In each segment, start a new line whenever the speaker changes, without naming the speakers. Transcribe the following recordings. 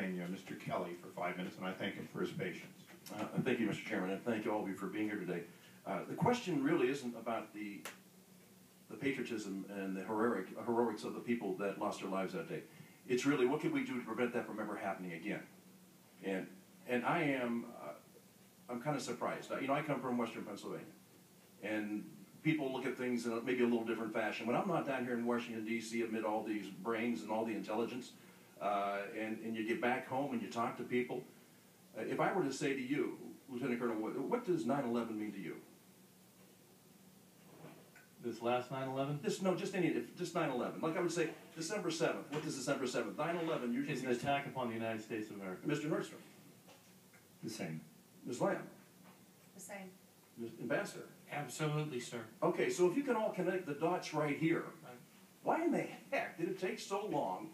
Pennsylvania, Mr. Kelly, for 5 minutes, and I thank him for his patience.
Thank you, Mr. Chairman, and thank all of you for being here today. The question really isn't about the patriotism and the heroics of the people that lost their lives that day. It's really, what can we do to prevent that from ever happening again? And I'm kind of surprised. You know, I come from Western Pennsylvania, and people look at things in maybe a little different fashion. When I'm not down here in Washington, D.C., amid all these brains and all the intelligence, and you get back home and you talk to people, if I were to say to you, Lieutenant Colonel Wood, what does 9/11 mean to you?
This last 9/11?
Just 9/11. Like I would say, December 7th. What does December 7th? 9/11 usually
It's an attack upon the United States of America.
Mr. Nordstrom.
The same.
Ms. Lamb.
The same.
Ms. Ambassador.
Absolutely, sir.
Okay, so if you can all connect the dots right here,
Right.
why in the heck did it take so long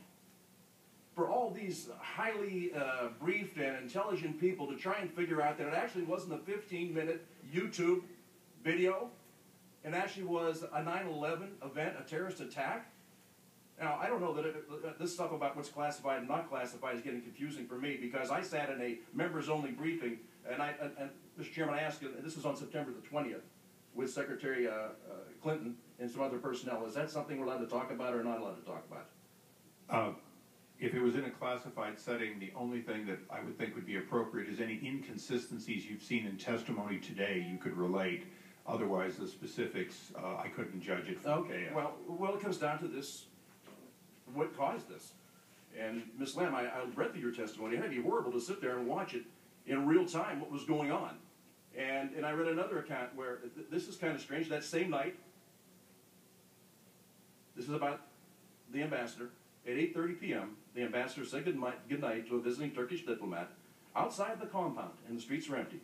for all these highly briefed and intelligent people to try and figure out that it actually wasn't a 15-minute YouTube video, and actually was a 9/11 event, a terrorist attack? Now, I don't know that this stuff about what's classified and not classified is getting confusing for me, because I sat in a members-only briefing, and Mr. Chairman, I asked you, this was on September the 20th, with Secretary Clinton and some other personnel. Is that something we're allowed to talk about or not allowed to talk about?
If it was in a classified setting, the only thing that I would think would be appropriate is any inconsistencies you've seen in testimony today you could relate. Otherwise, the specifics, I couldn't judge it from
Okay, well, it comes down to this, what caused this? And Ms. Lamb, I read through your testimony. It had to be horrible to sit there and watch it in real time, what was going on. And I read another account where, this is kind of strange, that same night, this is about the ambassador, at 8:30 p.m., the ambassador said goodnight to a visiting Turkish diplomat outside the compound, and the streets were empty.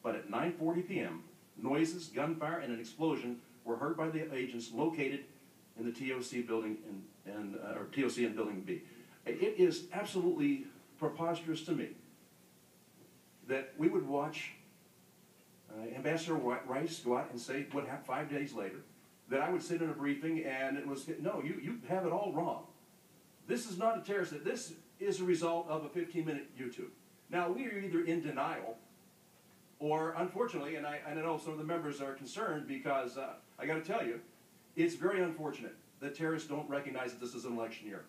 But at 9:40 p.m., noises, gunfire, and an explosion were heard by the agents located in the TOC building or TOC in Building B. It is absolutely preposterous to me that we would watch Ambassador Rice go out and say what happened 5 days later, that I would sit in a briefing and it was, no, you have it all wrong. This is not a terrorist. This is a result of a 15-minute YouTube. Now, we are either in denial or, unfortunately, and I know some of the members are concerned because, I got to tell you, it's very unfortunate that terrorists don't recognize that this is an election year.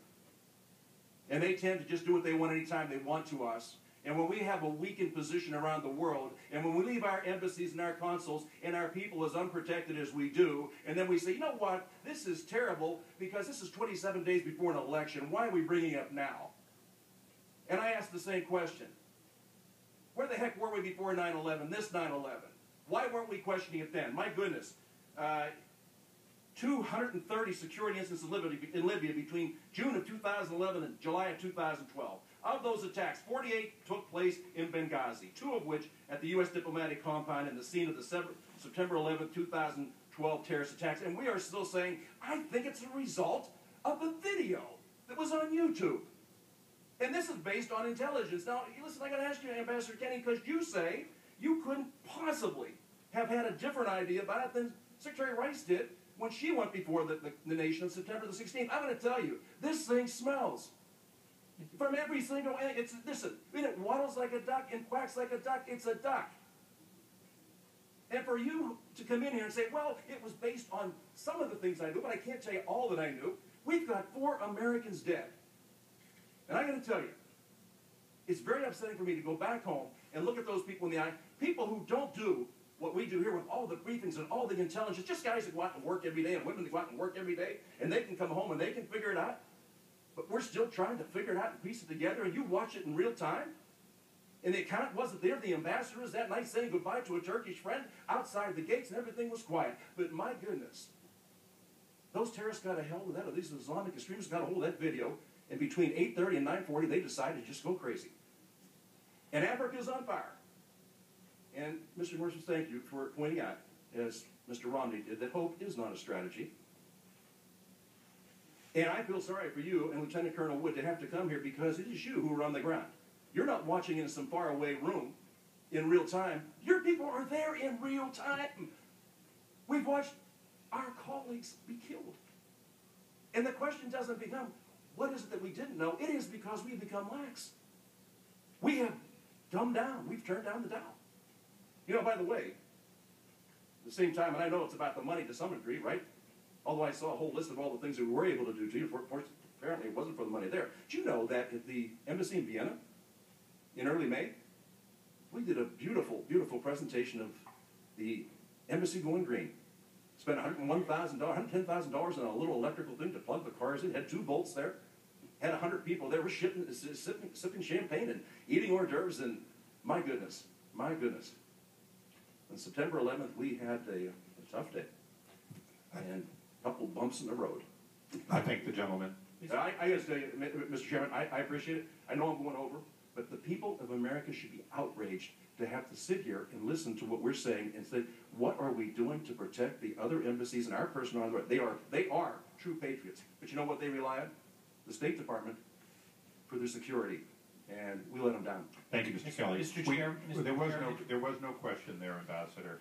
And they tend to just do what they want anytime they want to us. And when we have a weakened position around the world, and when we leave our embassies and our consuls and our people as unprotected as we do, and then we say, you know what, this is terrible because this is 27 days before an election. Why are we bringing it up now? And I ask the same question. Where the heck were we before 9/11, this 9/11? Why weren't we questioning it then? My goodness. 230 security incidents in Libya between June of 2011 and July of 2012. Of those attacks, 48 took place in Benghazi, 2 of which at the U.S. diplomatic compound and the scene of the September 11, 2012 terrorist attacks. And we are still saying, I think it's a result of a video that was on YouTube. And this is based on intelligence. Now, listen, I got to ask you, Ambassador Kenny, because you say you couldn't possibly have had a different idea about it than Secretary Rice did when she went before the nation on September the 16th. I'm going to tell you, this thing smells. From every single end, it waddles like a duck and quacks like a duck. It's a duck. And for you to come in here and say, well, it was based on some of the things I knew, but I can't tell you all that I knew. We've got 4 Americans dead. And I'm going to tell you, it's very upsetting for me to go back home and look at those people in the eye, people who don't do what we do here with all the briefings and all the intelligence, just guys that go out and work every day and women that go out and work every day, and they can come home and they can figure it out. But we're still trying to figure it out and piece it together, and you watch it in real time. And the account wasn't there. The ambassador is that night saying goodbye to a Turkish friend outside the gates, and everything was quiet. But my goodness, those terrorists got a hold of that, or these Islamic extremists got a hold of that video, and between 8:30 and 9:40, they decided to just go crazy. And Africa is on fire. And Mr. Mercer, thank you for pointing out, as Mr. Romney did, that hope is not a strategy. And I feel sorry for you and Lieutenant Colonel Wood to have to come here because it is you who are on the ground. You're not watching in some faraway room in real time. Your people are there in real time. We've watched our colleagues be killed. And the question doesn't become, what is it that we didn't know? It is because we've become lax. We have dumbed down. We've turned down the dial. You know, by the way, at the same time, and I know it's about the money to some degree, right? Although I saw a whole list of all the things that we were able to do to you. Of course, apparently it wasn't for the money there. Did you know that at the embassy in Vienna, in early May, we did a beautiful, beautiful presentation of the embassy going green. Spent $101,000, $110,000 on a little electrical thing to plug the cars in. Had 2 bolts there. Had 100 people there. Were sipping champagne and eating hors d'oeuvres. And my goodness, my goodness. On September 11th, we had a tough day and a couple bumps in the road.
I thank the gentleman.
I got to say, Mr. Chairman, I appreciate it. I know I'm going over, but the people of America should be outraged to have to sit here and listen to what we're saying and say, what are we doing to protect the other embassies and our personnel on the road? They are true patriots. But you know what they rely on? The State Department for their security. And we let them down.
Thank you, Mr. Kelly.
Mr. Chair,
There was no question there, Ambassador.